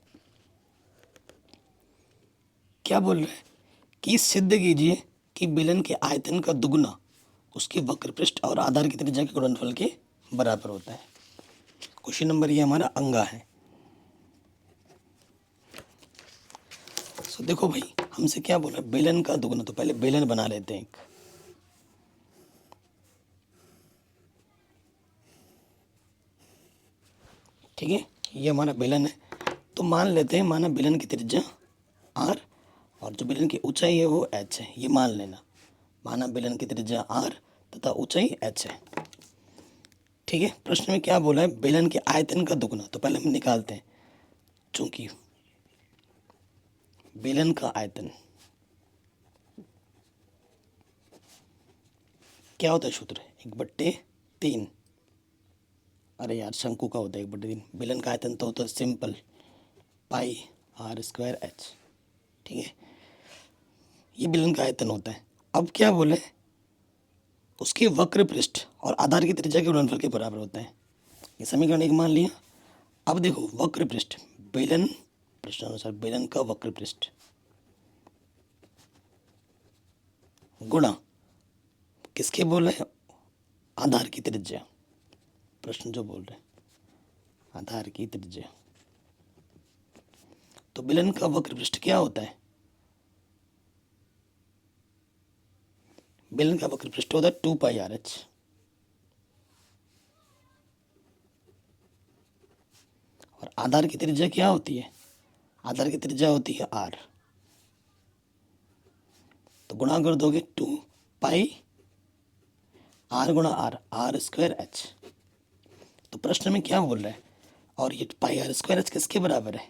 क्या बोल रहे हैं कि सिद्ध कीजिए कि बेलन के आयतन का दुगुना उसके वक्र पृष्ठ और आधार की त्रिज्या के गुणनफल के बराबर होता है। क्वेश्चन नंबर ये हमारा अंगा है। सो देखो भाई, हमसे क्या बोला, बेलन का दुगुना, तो पहले बेलन बना लेते हैं एक। ठीक है, ये हमारा बेलन है, तो मान लेते हैं, माना बेलन की त्रिज्या r और जो बेलन की ऊंचाई है वो h है, ये मान लेना। माना बेलन की त्रिज्या r तथा ऊंचाई h है। ठीक है, प्रश्न में क्या बोला है, बेलन के आयतन का दुगुना, तो पहले हम निकालते हैं। चूंकि बेलन का आयतन क्या होता है, सूत्र 1/3। अरे यार, शंकु का होता है 1/3, बेलन का आयतन तो होता है सिंपल πr²h। ठीक है, ये बेलन का आयतन होता है। अब क्या बोले, उसके वक्र पृष्ठ और आधार की त्रिज्या के गुणनफल के बराबर होता है। ये समीकरण 1 मान लिया। अब देखो, वक्र पृष्ठ, बेलन प्रश्नानुसार बेलन का वक्र पृष्ठ गुणा किसके बोल रहे हैं, आधार की त्रिज्या। प्रश्न जो बोल रहे हैं आधार की त्रिज्या। तो बेलन का वक्र पृष्ठ क्या होता है, बेलन का वक्र पृष्ठ होता है 2πRH। और आधार की त्रिज्या क्या होती है, आधार की त्रिज्या होती है R। तो गुणा कर दोगे 2πR गुणा R² H। तो प्रश्न में क्या बोल रहा है, और ये πR² H किसके बराबर है,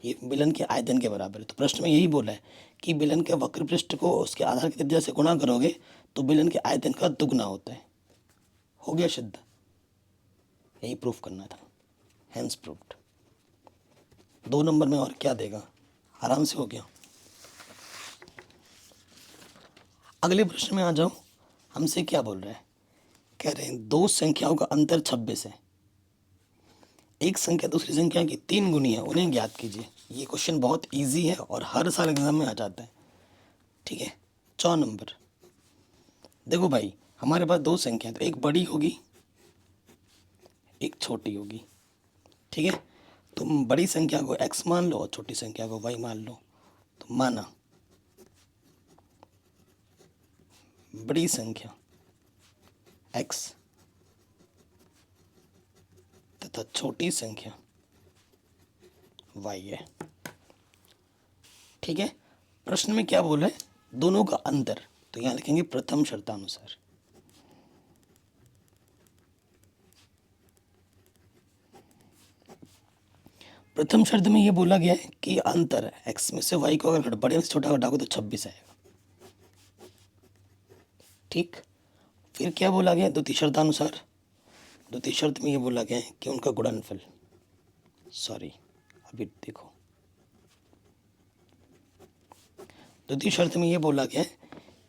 ये बेलन के आयतन के बराबर है। तो प्रश्न में यही बोला है कि बेलन के वक्र पृष्ठ को उसके आधार की त्रिज्या से गुणा करोगे तो बेलन के आयतन का दुगना होता है। हो गया सिद्ध, यही प्रूफ करना था, हैंस प्रूफ्ड। 2 नंबर में और क्या देगा, आराम से हो गया। अगले प्रश्न में आ जाओ, हमसे क्या बोल रहा है, कह रहे हैं दो संख्याओं का अंतर 26 है, एक संख्या दूसरी संख्या की 3 गुनी है, उन्हें ज्ञात कीजिए। ये क्वेश्चन बहुत इजी है और हर साल एग्जाम में आ जाता है, ठीक है। 4 नंबर, देखो भाई हमारे पास दो संख्या, तो एक बड़ी होगी एक छोटी होगी, ठीक है। तुम बड़ी संख्या को x मान लो और छोटी संख्या को y मान लो। तो माना बड़ी संख्या x तथा छोटी संख्या y है, ठीक है। प्रश्न में क्या बोला है, दोनों का अंतर, तो यहां लिखेंगे प्रथम शर्तानुसार। प्रथम शर्त में यह बोला गया है कि अंतर x में से y को अगर बड़े से छोटा घटाओगे तो 26 आएगा, ठीक। फिर क्या बोला गया द्वितीय शर्तानुसार, द्वितीय शर्त में यह बोला गया है कि उनका गुणनफल, सॉरी अभी देखो, द्वितीय शर्त में यह बोला गया है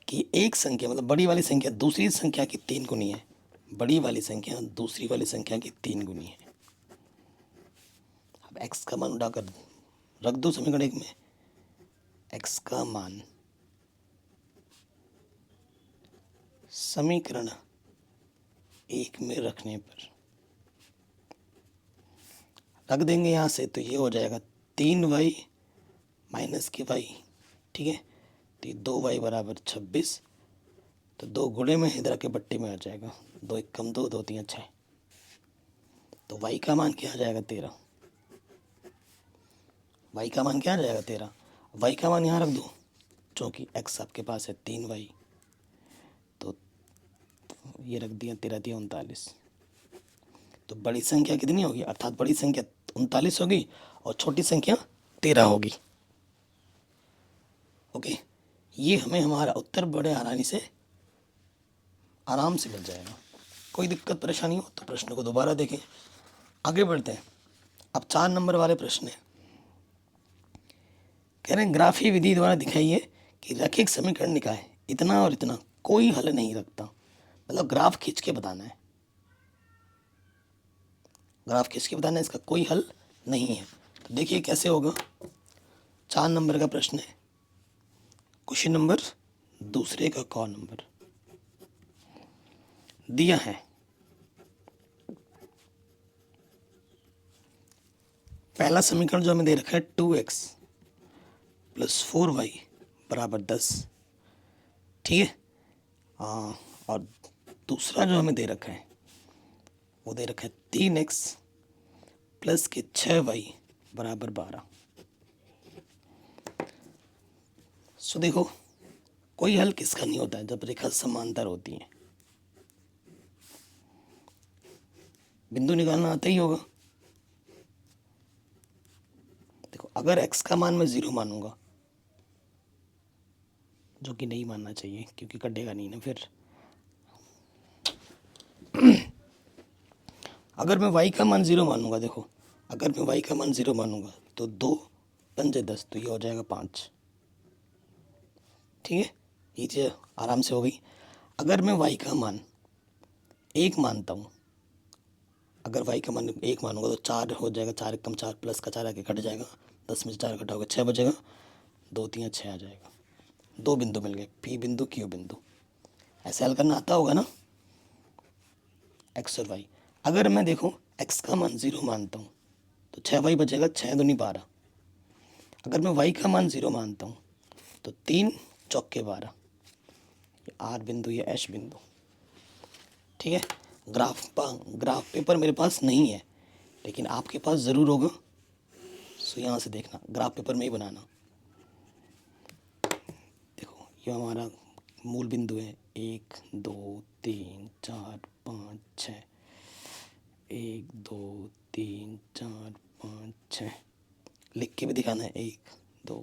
कि एक संख्या मतलब बड़ी वाली संख्या दूसरी संख्या की 3 गुनी है, बड़ी वाली संख्या दूसरी वाली संख्या की 3 गुनी है। अब x का मान उठाकर रख दो समीकरण 1 में, x का मान समीकरण 1 में रखने पर रख देंगे यहाँ से, तो ये हो जाएगा 3y माइनस के y, ठीक है। तो 2y बराबर 26, तो 2 गुणे में इधर के बट्टे में आ जाएगा, 2 1 कम 2 2 3 6, तो y का मान क्या आ जाएगा 13, y का मान क्या आ जाएगा 13, y का मान यहाँ रख दो, क्योंकि x आपके पास है 3y, तो ये रख दिया 13 3 39। तो बड़ी संख्या कितनी होगी, अर्थात बड़ी संख्या 39 होगी और छोटी संख्या 13 होगी, ओके। ये हमें हमारा उत्तर बड़े आराम से मिल जाएगा। कोई दिक्कत परेशानी हो तो प्रश्न को दोबारा देखें। आगे बढ़ते हैं, अब 4 नंबर वाले प्रश्न है, कह रहे हैं ग्राफीय विधि द्वारा दिखाइए कि रैखिक समीकरण निकाय इतना और इतना कोई हल नहीं रखता। मतलब ग्राफ खींच के बताना है, ग्राफ खींच के बताना है, इसका कोई हल नहीं है। तो देखिए कैसे होगा, 4 नंबर का प्रश्न है, क्वेश्चन नंबर दूसरे का क नंबर दिया है, पहला समीकरण जो हमें दे रखा है 2x + 4y बराबर 10, ठीक है। और दूसरा जो हमें दे रखा है वो दे रखा है 3x + 6y बराबर 12। सो देखो कोई हल किसका नहीं होता है जब रेखा समांतर होती है, बिंदु निकालना आता ही होगा। देखो अगर x का मान मैं 0 मानूंगा, जो कि नहीं मानना चाहिए क्योंकि कटेगा नहीं ना फिर, अगर मैं y का मान 0 मानूंगा, देखो अगर मैं y का मान 0 मानूंगा तो 2 5 10, तो ये हो जाएगा 5, ठीक है। ये चीज़ आराम से हो गई। अगर मैं y का मान 1 मानता हूँ अगर वाई का मान 1 मानूंगा तो 4 हो जाएगा, 4 कम 4 प्लस का 4 आके कट जाएगा, 10 में से 4 घटा होगा 6 बचेगा, 2 3 6 आ जाएगा। 2 बिंदु मिल गए, पी बिंदु क्यू बिंदु। ऐसे हल करना आता होगा ना, एक्स और वाई। अगर मैं देखूँ एक्स का मान 0 मानता हूँ तो 6y बचेगा, 6 दूनी 12। अगर मैं y का मान 0 मानता हूँ तो 3 चौके 12, ये आर बिंदु, ये एच बिंदु। ठीक है, ग्राफ पेपर मेरे पास नहीं है, लेकिन आपके पास ज़रूर होगा। सो यहाँ से देखना, ग्राफ पेपर में ही बनाना। देखो ये हमारा मूल बिंदु है, 1 2 3 4 5 6, 1 2 3 4 5 6, लिख के भी दिखाना है, 1 2।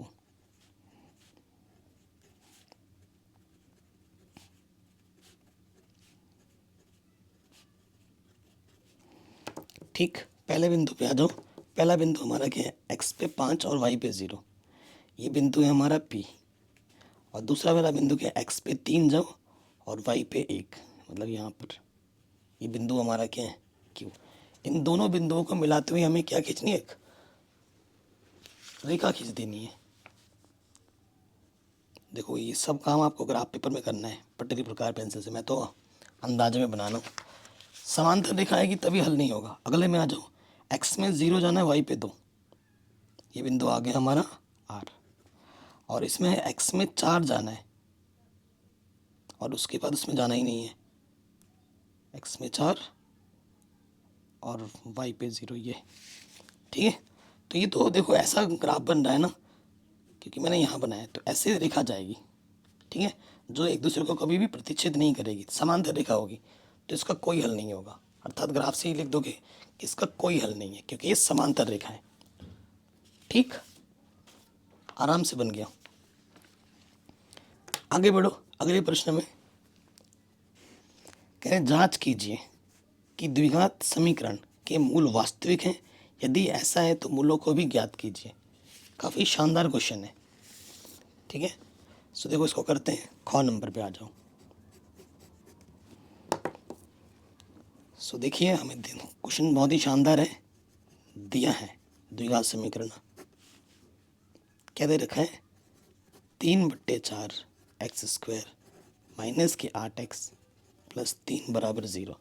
ठीक, पहले बिंदु पे आ जाओ। पहला बिंदु हमारा क्या है, एक्स पे 5 और वाई पे 0, ये बिंदु है हमारा पी। और दूसरा वाला बिंदु क्या है, एक्स पे 3 जाओ और वाई पे 1, मतलब यहाँ पर ये बिंदु हमारा क्या है, क्यू। इन दोनों बिंदुओं को मिलाते हुए हमें क्या खींचनी है, एक रेखा खींच देनी है। देखो ये सब काम आपको ग्राफ पेपर में करना है, पटरी प्रकार पेंसिल से, मैं तो अंदाजे में बनाना हूँ। समांतर रेखा आएगी तभी हल नहीं होगा। अगले में आ जाओ, एक्स में 0 जाना है, वाई पे 2, ये बिंदु आ गया हमारा आर। और इसमें एक्स में 4 जाना है और उसके बाद उसमें जाना ही नहीं है, एक्स में 4 और वाई पे 0, ये। ठीक है, तो ये तो देखो ऐसा ग्राफ बन रहा है ना, क्योंकि मैंने यहाँ बनाया है, तो ऐसे रेखा जाएगी। ठीक है, जो एक दूसरे को कभी भी प्रतिच्छेद नहीं करेगी, समांतर रेखा होगी, तो इसका कोई हल नहीं होगा। अर्थात ग्राफ से ही लिख दोगे कि इसका कोई हल नहीं है, क्योंकि ये समांतर रेखा है। ठीक, आराम से बन गया। आगे बढ़ो, अगले प्रश्न में कह रहे जांच कीजिए कि द्विघात समीकरण के मूल वास्तविक हैं, यदि ऐसा है तो मूलों को भी ज्ञात कीजिए। काफ़ी शानदार क्वेश्चन है। ठीक है, सो देखो इसको करते हैं, ख नंबर पे आ जाओ। सो देखिए हमें क्वेश्चन बहुत ही शानदार है, दिया है द्विघात समीकरण। क्या दे रखा है, 3/4 एक्स स्क्वायर माइनस के 8x प्लस 3 बराबर 0।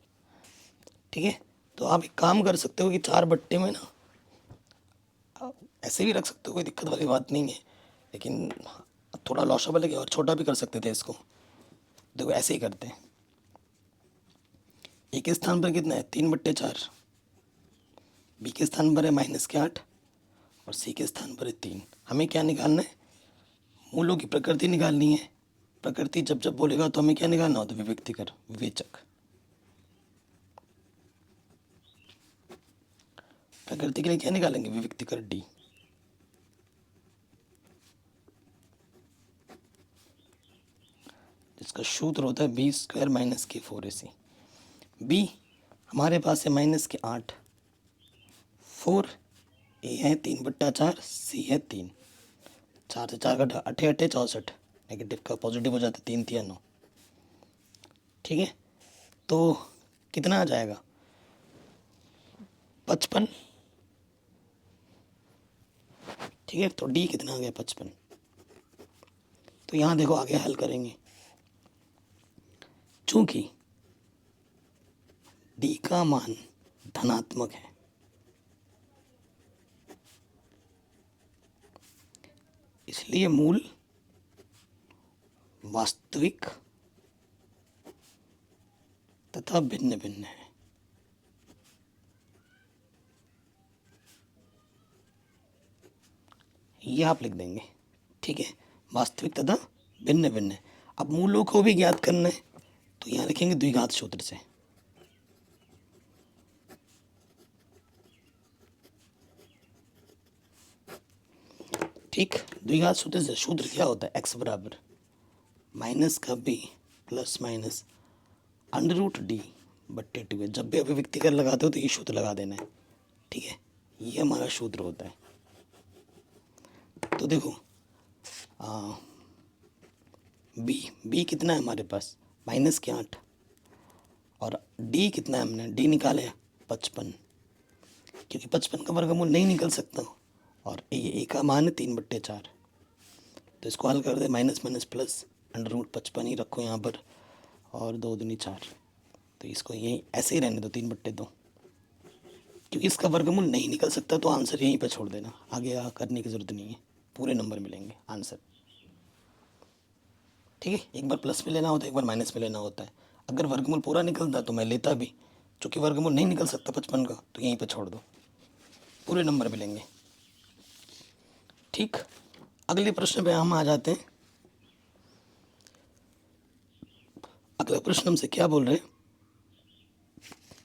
ठीक है, तो आप एक काम कर सकते हो कि 4 बट्टे में ना, आप ऐसे भी रख सकते हो, कोई दिक्कत वाली बात नहीं है, लेकिन थोड़ा लॉसेबल है, और छोटा भी कर सकते थे इसको। देखो ऐसे ही करते हैं, ए के स्थान पर कितना है, 3/4, बी के स्थान पर है -8 और सी के स्थान पर है 3। हमें क्या निकालना है, मूलों की प्रकृति निकालनी है। प्रकृति जब जब बोलेगा तो हमें क्या निकालना होता है, विभक्तिकर, विवेचक। प्रकृति के लिए क्या निकालेंगे, विभक्तिकर डी। जिसका सूत्र होता है b² - k4ac। बी हमारे पास है -8, 4 ए है 3/4, सी है 3, 4 से 4 घटा 8 8 64, नेगेटिव का पॉजिटिव हो जाता है, 3 3 9। ठीक है, तो कितना आ जाएगा, 55। ठीक है, तो डी कितना आ गया, 55। तो यहाँ देखो आगे हल करेंगे, चूंकि डी का मान धनात्मक है, इसलिए मूल वास्तविक तथा भिन्न भिन्न है। ये आप लिख देंगे। ठीक है, वास्तविक तथा भिन्न भिन्न है। अब मूलों को भी ज्ञात करना है, तो यहाँ लिखेंगे द्विघात सूत्र से। ठीक, द्विघात सूत्र से सूत्र क्या होता है, x बराबर माइनस का b प्लस माइनस √d/2 है। जब भी अभिव्यक्ति कर लगाते हो तो ये सूत्र लगा देना है। ठीक है, ये हमारा सूत्र होता है। तो देखो बी कितना है हमारे पास, -8, और डी कितना है, हमने डी निकाले 55, क्योंकि 55 का वर्गमूल नहीं निकल सकता और ए का मान है 3/4, तो इसको हल कर दे, माइनस माइनस प्लस, √55 ही रखो यहाँ पर, और 2 दूनी 4, तो इसको यहीं ऐसे ही रहने दो 3/2, क्योंकि इसका वर्गमूल नहीं निकल सकता, तो आंसर यहीं पे छोड़ देना, आगे करने की ज़रूरत नहीं है, पूरे नंबर मिलेंगे आंसर। ठीक है, एक बार प्लस में लेना होता है, एक बार माइनस में लेना होता है। अगर वर्गमूल पूरा निकलता तो मैं लेता भी, चूँकि वर्गमूल नहीं निकल सकता 55 का, तो यहीं पे छोड़ दो, पूरे नंबर मिलेंगे। ठीक, अगले प्रश्न पे हम आ जाते हैं। अगला प्रश्न हमसे क्या बोल रहे हैं,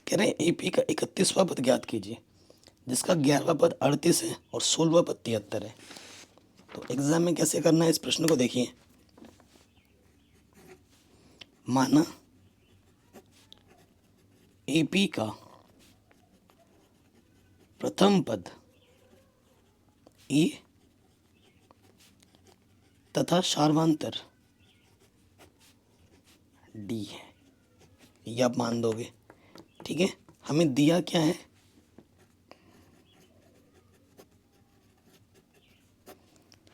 कह रहे हैं AP का 31वां पद ज्ञात कीजिए, जिसका 11वां पद 38 है और 16वां पद 73 है। तो एग्जाम में कैसे करना है इस प्रश्न को देखिए। माना AP का प्रथम पद E तथा सार्वांतर D है, ये आप मान दोगे। ठीक है, हमें दिया क्या है,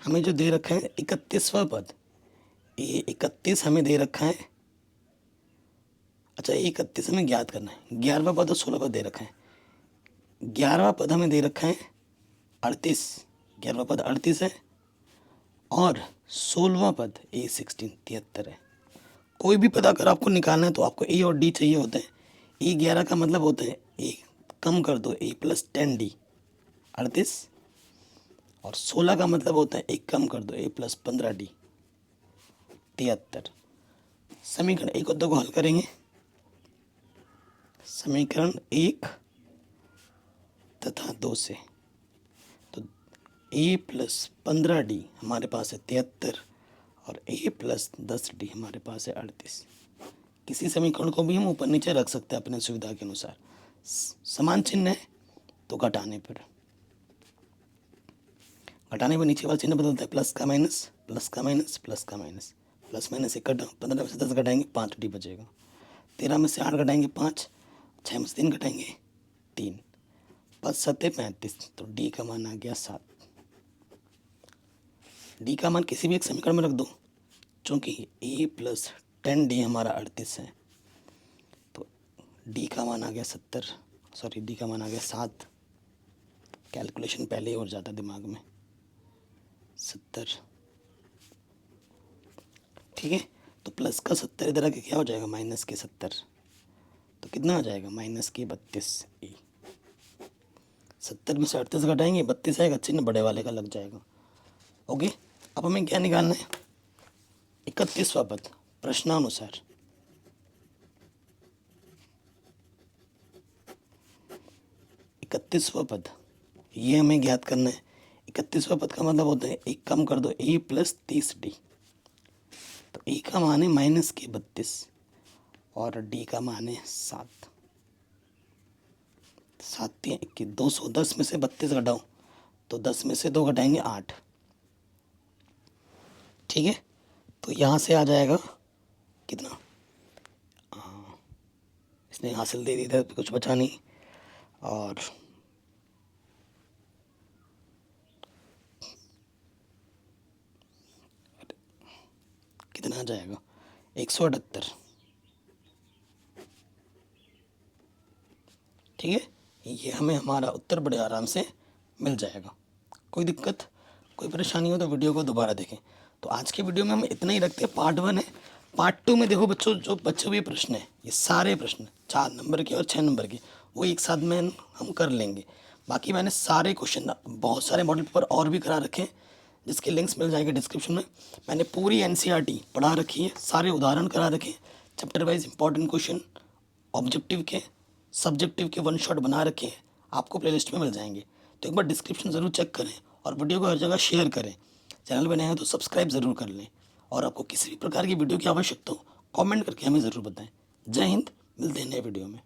हमें जो दे रखा है 31वां पद, ये 31 हमें दे रखा है। अच्छा, 31 हमें ज्ञात करना है, 11वां पद और 16वां पद दे रखा है। 11वां पद हमें दे रखा है 38, 11वां पद 38 है, और 16वां पद A16 73 है। कोई भी पद अगर आपको निकालना है तो आपको A और D चाहिए होते हैं। A11 का मतलब होता है A कम कर दो A + 10D 38, और 16 का मतलब होता है A कम कर दो A + 15D 73। समीकरण 1 और 2 को हल करेंगे। समीकरण 1 तथा 2 से, तो A + 15D हमारे पास है 73 और A + 10D हमारे पास है 38। किसी समीकरण को भी हम ऊपर नीचे रख सकते हैं अपने सुविधा के अनुसार। समान चिन्ह है तो घटाने पर नीचे वाला चिन्ह बदलता है, प्लस का माइनस, प्लस का माइनस, प्लस का माइनस, प्लस माइनस 1 घटा, 15 में से 10 घटाएंगे 5D बचेगा, 13 में से 8 घटाएंगे 5, 6 में से 3 घटाएंगे 3, 5 7 35, तो D का मान आ गया 7। D का मान किसी भी एक समीकरण में रख दो, चूँकि A + 10D हमारा 38 है, तो D का मान आ गया 70, सॉरी D का मान आ गया 7, कैलकुलेशन पहले ही हो जाता दिमाग में, 70। ठीक है, तो प्लस का 70 इधर आके क्या हो जाएगा, माइनस के 70, तो कितना आ जाएगा, -32। 70 में से 38 घटाएंगे 32 आएगा, चिन्ह बड़े वाले का लग जाएगा। ओके, अब हमें क्या निकालना है, 31वां पद प्रश्नानुसार। इकतीसवां पद ये हमें ज्ञात करना है। 31वां पद का मतलब होता है एक कम कर दो A + 30D, तो A का मान है -32 और D का मान है 7। 7 3 21, 210 में से 32 घटाओ तो 10 में से 2 घटाएंगे 8। ठीक है, तो यहाँ से आ जाएगा कितना, इसने हासिल दे दिया था, कुछ बचा नहीं, और कितना आ जाएगा 178। ठीक है, ये हमें हमारा उत्तर बड़े आराम से मिल जाएगा। कोई दिक्कत कोई परेशानी हो तो वीडियो को दोबारा देखें। तो आज की वीडियो में हम इतना ही रखते हैं, पार्ट 1 है। पार्ट 2 में देखो बच्चों, जो बचे हुए प्रश्न है, ये सारे प्रश्न 4 नंबर के और 6 नंबर के, वो एक साथ में हम कर लेंगे। बाकी मैंने सारे क्वेश्चन, बहुत सारे मॉडल पेपर और भी करा रखे हैं, जिसके लिंक्स मिल जाएंगे डिस्क्रिप्शन में। मैंने पूरी NCERT पढ़ा रखी है, सारे उदाहरण करा रखे हैं, chapter wise important question, objective के, सब्जेक्टिव के 1 शॉट बना रखे हैं, आपको प्लेलिस्ट में मिल जाएंगे। तो एक बार डिस्क्रिप्शन ज़रूर चेक करें और वीडियो को हर जगह शेयर करें। चैनल पर नए हैं तो सब्सक्राइब ज़रूर कर लें, और आपको किसी भी प्रकार की वीडियो की आवश्यकता हो कमेंट करके हमें ज़रूर बताएं। जय हिंद, मिलते हैं नए वीडियो में।